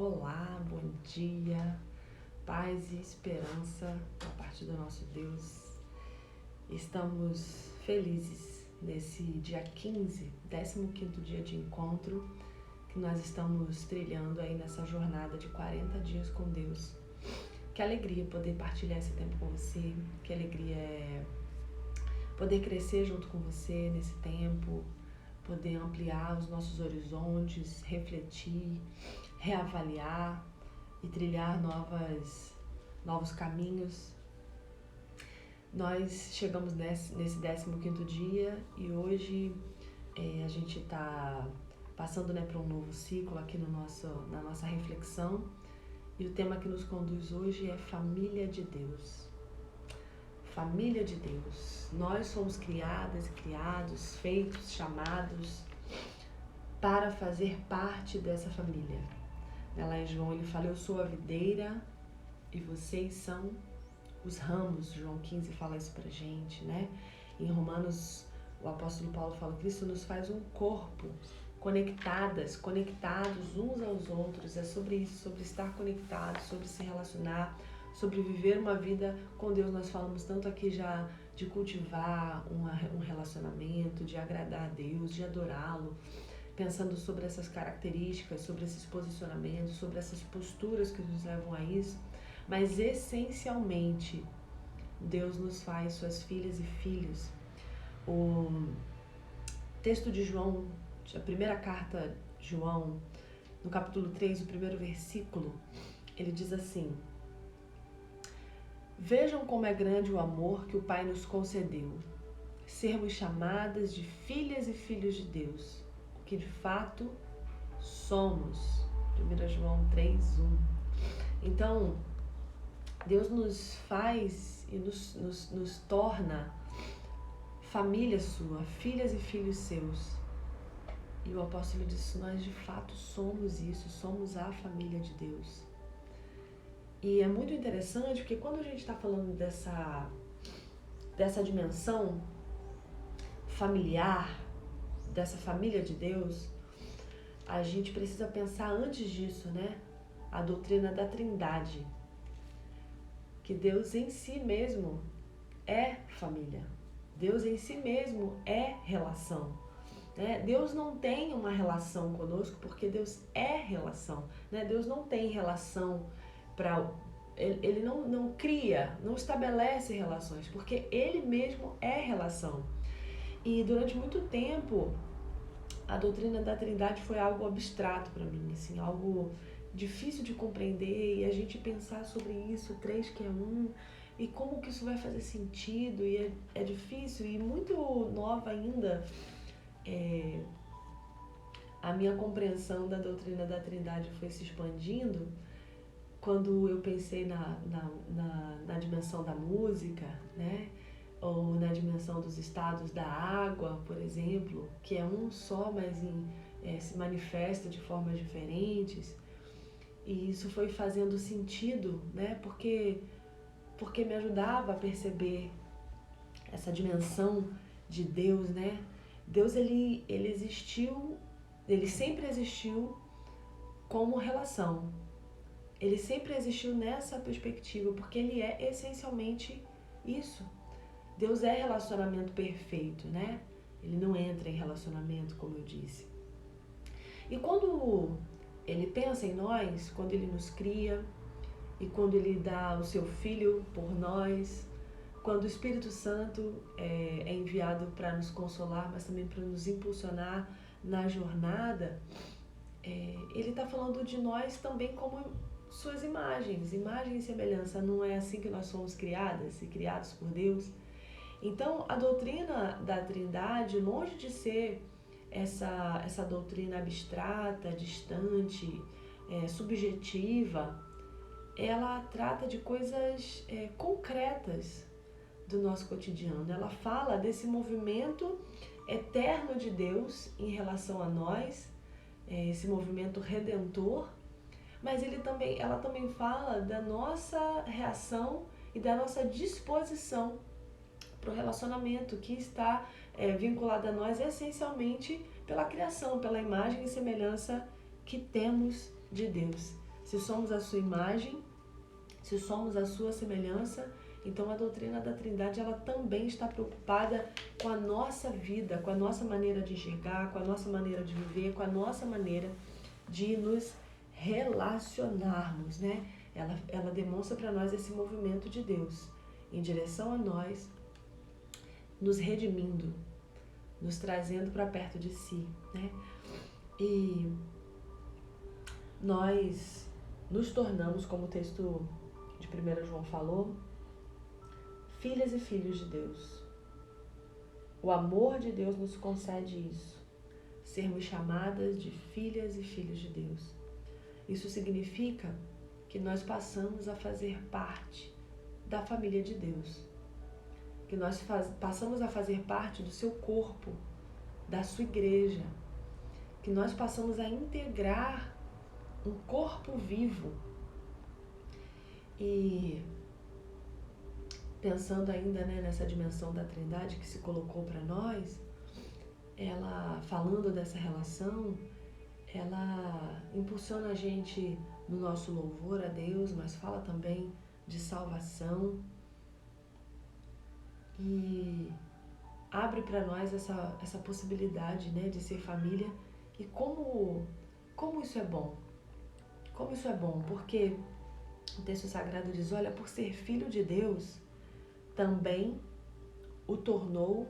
Olá, bom dia, paz e esperança da parte do nosso Deus. Estamos felizes nesse dia 15, 15º dia de encontro que nós estamos trilhando aí nessa jornada de 40 dias com Deus. Que alegria poder partilhar esse tempo com você, que alegria é poder crescer junto com você nesse tempo, poder ampliar os nossos horizontes, refletir, reavaliar e trilhar novos caminhos. Nós chegamos nesse 15º dia e hoje a gente está passando para um novo ciclo aqui na nossa reflexão, e o tema que nos conduz hoje é Família de Deus. Família de Deus. Nós somos criadas e criados, feitos, chamados para fazer parte dessa família. Lá em João ele fala: eu sou a videira e vocês são os ramos. João 15 fala isso pra gente, né? Em Romanos o apóstolo Paulo fala: Cristo nos faz um corpo, conectados uns aos outros. É sobre isso, sobre estar conectados, sobre se relacionar, sobre viver uma vida com Deus. Nós falamos tanto aqui já de cultivar um relacionamento, de agradar a Deus, de adorá-lo, pensando sobre essas características, sobre esses posicionamentos, sobre essas posturas que nos levam a isso. Mas essencialmente, Deus nos faz suas filhas e filhos. O texto de João, a primeira carta de João, no capítulo 3, o primeiro versículo, ele diz assim: vejam como é grande o amor que o Pai nos concedeu, sermos chamadas de filhas e filhos de Deus, o que de fato somos. 1 João 3:1. Então, Deus nos faz e nos torna família sua, filhas e filhos seus. E o apóstolo disse: nós de fato somos isso, somos a família de Deus. E é muito interessante porque quando a gente está falando dessa dimensão familiar, dessa família de Deus, a gente precisa pensar antes disso, né? A doutrina da Trindade. Que Deus em si mesmo é família. Deus em si mesmo é relação. Né? Deus não tem uma relação conosco porque Deus é relação. Né? Deus não tem relação Ele não cria, não estabelece relações, porque Ele mesmo é relação. E durante muito tempo, a doutrina da Trindade foi algo abstrato para mim, assim, algo difícil de compreender, e a gente pensar sobre isso, 3 que é 1, e como que isso vai fazer sentido, e é difícil e muito nova ainda. A minha compreensão da doutrina da Trindade foi se expandindo quando eu pensei na dimensão da música, né? Ou na dimensão dos estados da água, por exemplo, que é um só, mas se manifesta de formas diferentes. E isso foi fazendo sentido, né? Porque me ajudava a perceber essa dimensão de Deus, né? Deus, ele existiu, ele sempre existiu como relação. Ele sempre existiu nessa perspectiva, porque ele é essencialmente isso. Deus é relacionamento perfeito, né? Ele não entra em relacionamento, como eu disse. E quando ele pensa em nós, quando ele nos cria, e quando ele dá o seu Filho por nós, quando o Espírito Santo é enviado para nos consolar, mas também para nos impulsionar na jornada, ele está falando de nós também como suas imagens, imagem e semelhança. Não é assim que nós somos criadas e criados por Deus? Então, a doutrina da Trindade, longe de ser essa doutrina abstrata, distante, subjetiva, ela trata de coisas concretas do nosso cotidiano. Ela fala desse movimento eterno de Deus em relação a nós, esse movimento redentor, mas ela também fala da nossa reação e da nossa disposição para o relacionamento, que está vinculado a nós essencialmente pela criação, pela imagem e semelhança que temos de Deus. Se somos a sua imagem, se somos a sua semelhança, então a doutrina da Trindade ela também está preocupada com a nossa vida, com a nossa maneira de enxergar, com a nossa maneira de viver, com a nossa maneira de nos relacionarmos, né? Ela demonstra para nós esse movimento de Deus em direção a nós, nos redimindo, nos trazendo para perto de si, né? E nós nos tornamos, como o texto de 1 João falou, filhas e filhos de Deus. O amor de Deus nos concede isso, sermos chamadas de filhas e filhos de Deus. Isso significa que nós passamos a fazer parte da família de Deus, que nós passamos a fazer parte do seu corpo, da sua igreja, que nós passamos a integrar um corpo vivo. E pensando ainda, né, nessa dimensão da Trindade que se colocou para nós, ela, falando dessa relação, ela impulsiona a gente no nosso louvor a Deus, mas fala também de salvação e abre para nós essa possibilidade, né, de ser família. E como isso é bom, como isso é bom, porque o texto sagrado diz, olha, por ser filho de Deus, também o tornou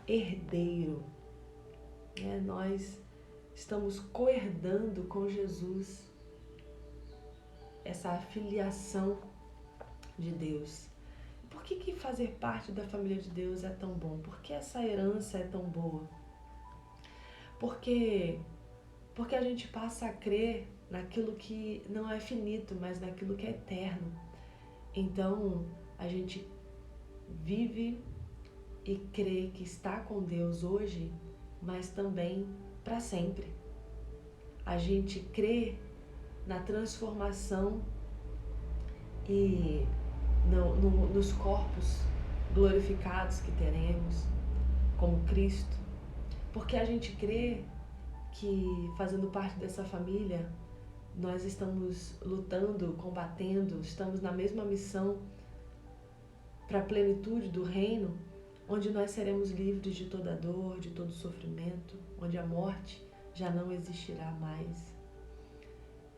herdeiro. Nós estamos coerdando com Jesus essa filiação de Deus. Por que fazer parte da família de Deus é tão bom? Por que essa herança é tão boa? Porque a gente passa a crer naquilo que não é finito, mas naquilo que é eterno. Então, a gente vive e crê que está com Deus hoje, mas também para sempre. A gente crê na transformação e nos corpos glorificados que teremos, como Cristo, porque a gente crê que, fazendo parte dessa família, nós estamos lutando, combatendo, estamos na mesma missão para a plenitude do reino, onde nós seremos livres de toda dor, de todo sofrimento, onde a morte já não existirá mais.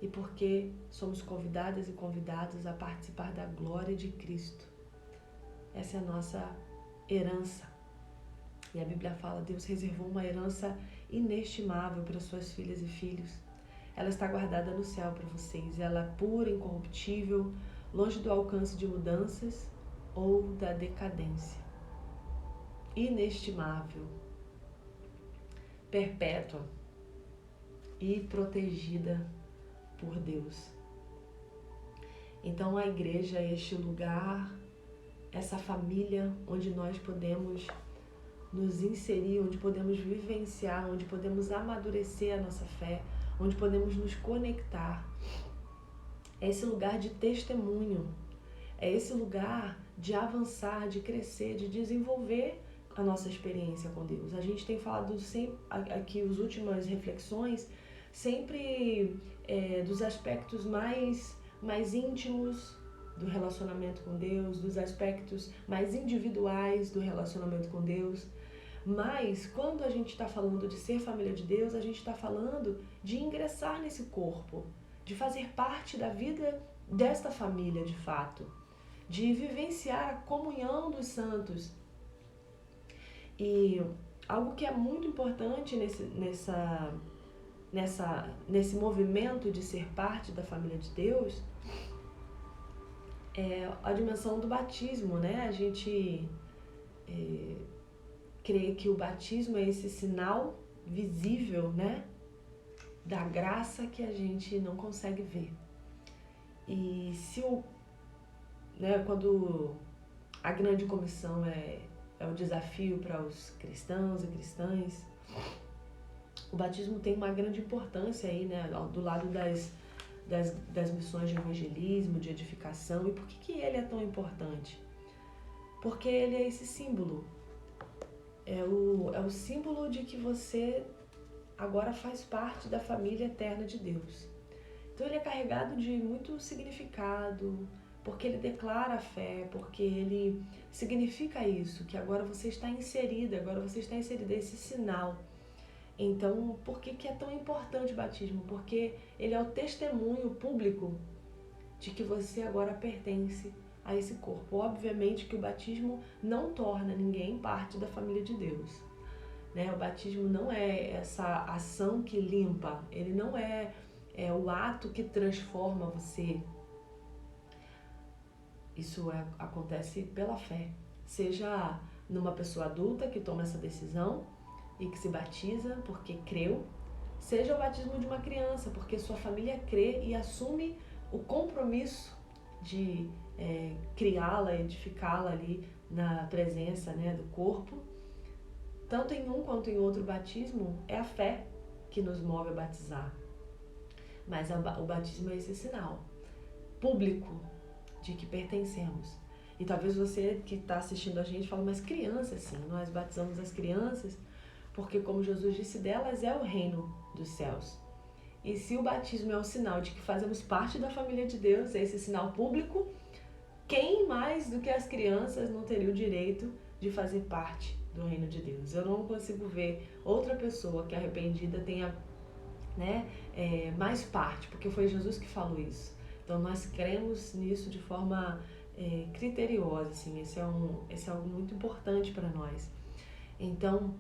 E porque somos convidadas e convidados a participar da glória de Cristo. Essa é a nossa herança. E a Bíblia fala, Deus reservou uma herança inestimável para suas filhas e filhos. Ela está guardada no céu para vocês. Ela é pura, incorruptível, longe do alcance de mudanças ou da decadência. Inestimável, perpétua e protegida por Deus. Então a igreja é este lugar, essa família onde nós podemos nos inserir, onde podemos vivenciar, onde podemos amadurecer a nossa fé, onde podemos nos conectar. É esse lugar de testemunho, é esse lugar de avançar, de crescer, de desenvolver a nossa experiência com Deus. A gente tem falado sempre, aqui as últimas reflexões, sempre dos aspectos mais íntimos do relacionamento com Deus, dos aspectos mais individuais do relacionamento com Deus. Mas quando a gente está falando de ser família de Deus, a gente está falando de ingressar nesse corpo, de fazer parte da vida desta família de fato, de vivenciar a comunhão dos santos. E algo que é muito importante nesse movimento de ser parte da família de Deus é a dimensão do batismo, né? A gente crê que o batismo é esse sinal visível, né, da graça que a gente não consegue ver. E quando a grande comissão é o desafio para os cristãos e cristãs, o batismo tem uma grande importância aí, né, do lado das missões de evangelismo, de edificação. E por que ele é tão importante? Porque ele é esse símbolo. É o símbolo de que você agora faz parte da família eterna de Deus. Então ele é carregado de muito significado, porque ele declara a fé, porque ele significa isso, que agora você está inserida, esse sinal. Então, por que é tão importante o batismo? Porque ele é o testemunho público de que você agora pertence a esse corpo. Obviamente que o batismo não torna ninguém parte da família de Deus, né? O batismo não é essa ação que limpa, ele não é o ato que transforma você. Isso acontece pela fé, seja numa pessoa adulta que toma essa decisão e que se batiza porque creu, seja o batismo de uma criança, porque sua família crê e assume o compromisso de criá-la, edificá-la ali na presença, né, do corpo. Tanto em um quanto em outro batismo, é a fé que nos move a batizar. Mas o batismo é esse sinal público de que pertencemos. E talvez você que está assistindo a gente fale, mas crianças, sim, nós batizamos as crianças porque, como Jesus disse, delas é o reino dos céus. E se o batismo é um sinal de que fazemos parte da família de Deus, é esse sinal público, quem mais do que as crianças não teria o direito de fazer parte do reino de Deus? Eu não consigo ver outra pessoa que arrependida tenha, né, mais parte, porque foi Jesus que falou isso. Então nós cremos nisso de forma criteriosa, assim, esse é algo muito importante para nós. Então,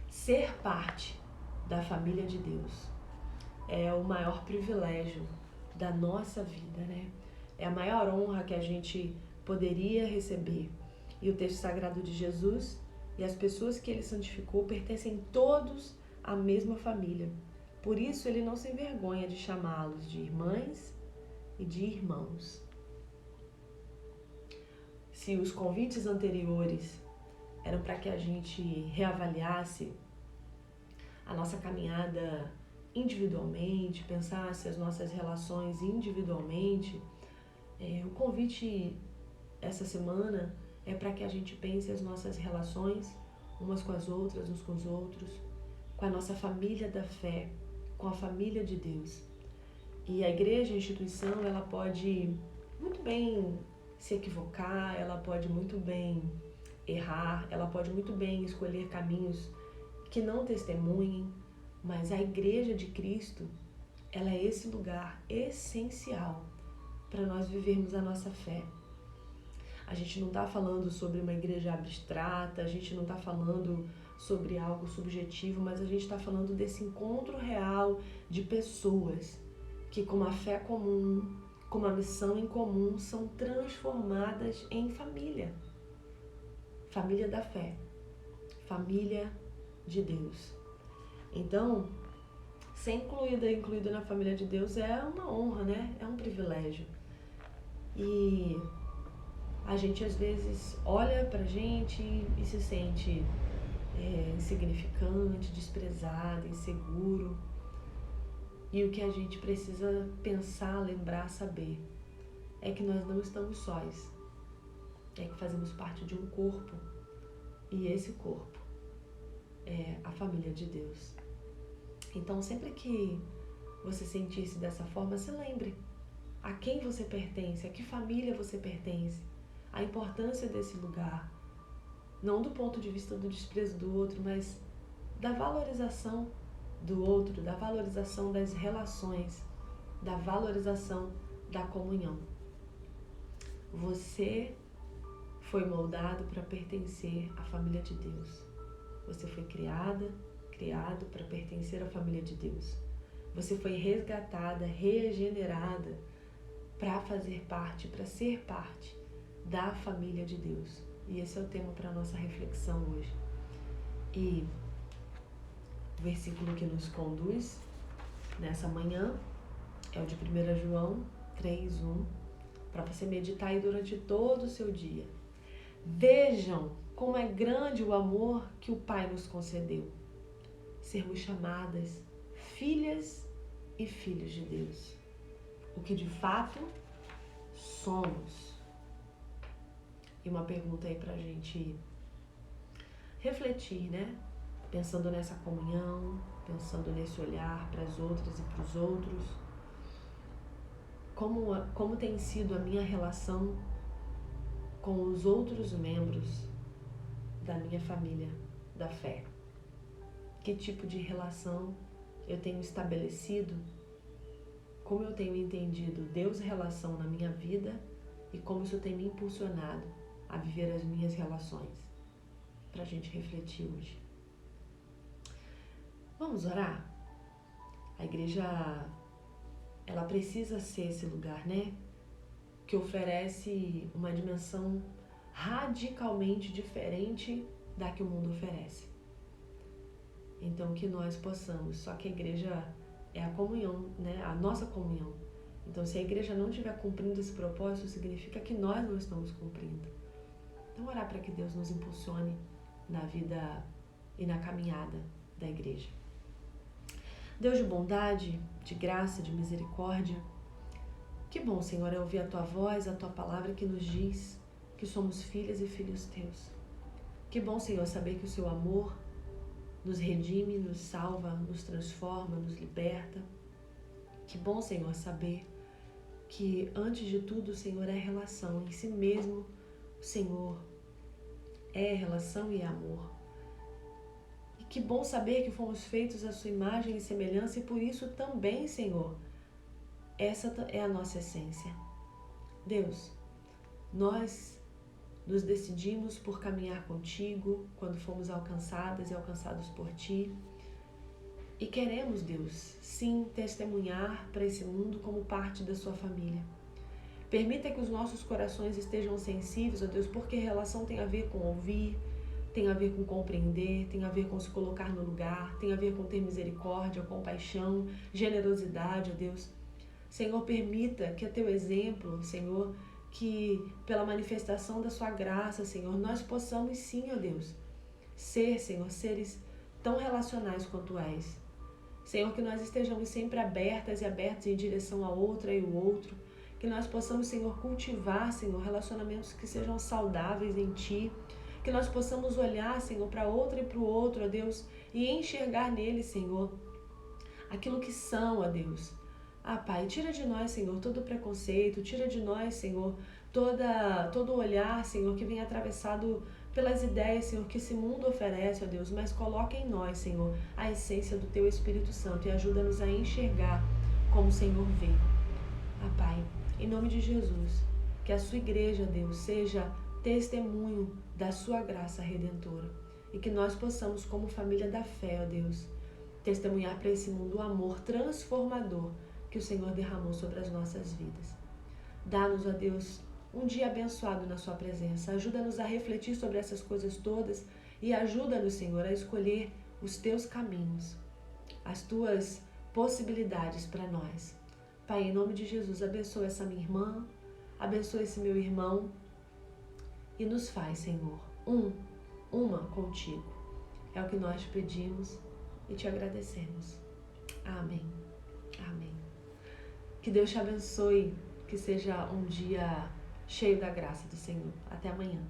ser parte da família de Deus é o maior privilégio da nossa vida, né? É a maior honra que a gente poderia receber. E o texto sagrado de Jesus e as pessoas que ele santificou pertencem todos à mesma família. Por isso ele não se envergonha de chamá-los de irmãs e de irmãos. Se os convites anteriores eram para que a gente reavaliasse a nossa caminhada individualmente, pensasse as nossas relações individualmente, o convite essa semana é para que a gente pense as nossas relações umas com as outras, uns com os outros, com a nossa família da fé, com a família de Deus. E a igreja, a instituição, ela pode muito bem se equivocar, ela pode muito bem errar, ela pode muito bem escolher caminhos que não testemunhem, mas a igreja de Cristo, ela é esse lugar essencial para nós vivermos a nossa fé. A gente não está falando sobre uma igreja abstrata, a gente não está falando sobre algo subjetivo, mas a gente está falando desse encontro real de pessoas que, com uma fé comum, com uma missão em comum, são transformadas em família. Família da fé, família de Deus. Então, ser incluída na família de Deus é uma honra, né? É um privilégio. E a gente às vezes olha pra gente e se sente insignificante, desprezado, inseguro. E o que a gente precisa pensar, lembrar, saber é que nós não estamos sós. É que fazemos parte de um corpo. E esse corpo é a família de Deus. Então, sempre que você sentir-se dessa forma, se lembre a quem você pertence, a que família você pertence, a importância desse lugar, não do ponto de vista do desprezo do outro, mas da valorização do outro, da valorização das relações, da valorização da comunhão. Você foi moldado para pertencer à família de Deus. Você foi criado para pertencer à família de Deus. Você foi resgatada, regenerada para fazer parte, para ser parte da família de Deus. E esse é o tema para a nossa reflexão hoje. E o versículo que nos conduz nessa manhã é o de 1 João 3:1, para você meditar aí durante todo o seu dia. Vejam como é grande o amor que o Pai nos concedeu, sermos chamadas filhas e filhos de Deus, o que de fato somos. E uma pergunta aí pra gente refletir, né? Pensando nessa comunhão, pensando nesse olhar para as outras e para os outros. como tem sido a minha relação com os outros membros da minha família da fé. Que tipo de relação eu tenho estabelecido, como eu tenho entendido Deus relação na minha vida e como isso tem me impulsionado a viver as minhas relações. Para a gente refletir hoje. Vamos orar? A igreja, ela precisa ser esse lugar, né? Que oferece uma dimensão radicalmente diferente da que o mundo oferece. Então, que nós possamos, só que a igreja é a comunhão, né? A nossa comunhão. Então, se a igreja não estiver cumprindo esse propósito, significa que nós não estamos cumprindo. Então, orar para que Deus nos impulsione na vida e na caminhada da igreja. Deus de bondade, de graça, de misericórdia, que bom, Senhor, é ouvir a Tua voz, a Tua palavra que nos diz que somos filhas e filhos Teus. Que bom, Senhor, saber que o Seu amor nos redime, nos salva, nos transforma, nos liberta. Que bom, Senhor, saber que antes de tudo o Senhor é relação, em si mesmo o Senhor é relação e amor. E que bom saber que fomos feitos à Sua imagem e semelhança e por isso também, Senhor, essa é a nossa essência. Deus, nós nos decidimos por caminhar contigo quando fomos alcançadas e alcançados por Ti. E queremos, Deus, sim, testemunhar para esse mundo como parte da Sua família. Permita que os nossos corações estejam sensíveis, ó Deus, porque relação tem a ver com ouvir, tem a ver com compreender, tem a ver com se colocar no lugar, tem a ver com ter misericórdia, compaixão, generosidade, ó Deus. Senhor, permita que a Teu exemplo, Senhor, que pela manifestação da Sua graça, Senhor, nós possamos sim, ó Deus, ser, Senhor, seres tão relacionais quanto Tu és. Senhor, que nós estejamos sempre abertas e abertos em direção a outra e o outro, que nós possamos, Senhor, cultivar, Senhor, relacionamentos que sejam saudáveis em Ti, que nós possamos olhar, Senhor, para outra e para o outro, ó Deus, e enxergar neles, Senhor, aquilo que são, ó Deus. Pai, tira de nós, Senhor, todo preconceito, tira de nós, Senhor, todo olhar, Senhor, que vem atravessado pelas ideias, Senhor, que esse mundo oferece, ó Deus, mas coloca em nós, Senhor, a essência do Teu Espírito Santo e ajuda-nos a enxergar como o Senhor vê. Pai, em nome de Jesus, que a Sua igreja, Deus, seja testemunho da Sua graça redentora e que nós possamos, como família da fé, ó Deus, testemunhar para esse mundo o amor transformador que o Senhor derramou sobre as nossas vidas. Dá-nos, ó Deus, um dia abençoado na Sua presença. Ajuda-nos a refletir sobre essas coisas todas e ajuda-nos, Senhor, a escolher os Teus caminhos, as Tuas possibilidades para nós. Pai, em nome de Jesus, abençoa essa minha irmã, abençoa esse meu irmão e nos faz, Senhor, uma contigo. É o que nós te pedimos e te agradecemos. Amém. Amém. Que Deus te abençoe, que seja um dia cheio da graça do Senhor. Até amanhã.